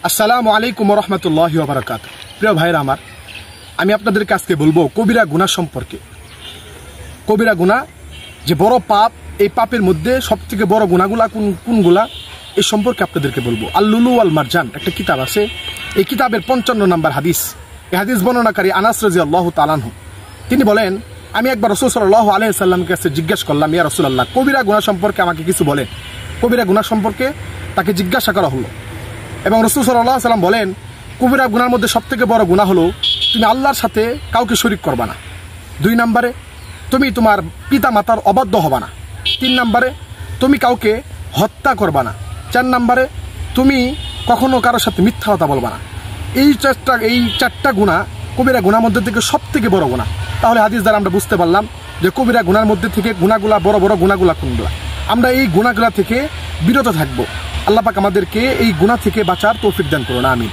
আসসালামু আলাইকুম ওয়া রাহমাতুল্লাহি ওয়া বারাকাতুহু। প্রিয় ভাইরা আমার, আমি আপনাদেরকে আজকে বলবো কবিরা গুনাহ সম্পর্কে। কবিরা গুনাহ যে বড় পাপ, এই পাপের মধ্যে সবথেকে বড় গুনাহগুলা কোনগুলা এই সম্পর্কে আপনাদেরকে বলবো। আল-লুলু ওয়াল মারজান একটা কিতাব আছে, এই কিতাবের 55 নম্বর হাদিস। এই হাদিস বর্ণনাকারী আনাস রাদিয়াল্লাহু তাআলা আনহু, তিনি বলেন, আমি একবার রাসূল সাল্লাল্লাহু আলাইহি সাল্লামের কাছে জিজ্ঞাসা করলাম, ইয়া রাসূলুল্লাহ, কবিরা গুনাহ সম্পর্কে আমাকে কিছু বলেন। কবিরা গুনাহ সম্পর্কে তাকে জিজ্ঞাসা করা হলো এবং রাসূল সাল্লাল্লাহু আলাইহি সাল্লাম বলেন, কবিরা গুনার মধ্যে সবথেকে বড় গুনাহ হলো তুমি আল্লাহর সাথে কাউকে শরীক করবা না। 2 নম্বরে, তুমি তোমার পিতা মাতার অবাধ্য হবা না। 3 নম্বরে, তুমি কাউকে হত্যা করবা না। 4 নম্বরে, তুমি কখনো কারোর সাথে মিথ্যা কথা বলবা না। এই চারটা গুনাহ কবিরা গুনার মধ্যে থেকে সবথেকে বড় গুনাহ। তাহলে হাদিস দ্বারা আমরা বুঝতে পারলাম যে কবিরা গুনার মধ্যে থেকে গুনাহগুলা বড় বড় গুনাহগুলা কোনগুলা। আমরা এই গুনাহগুলা থেকে বিরত থাকবো। আল্লাহ পাক আমাদেরকে এই গুনাহ থেকে বাঁচার তৌফিক দান করুন, আমিন।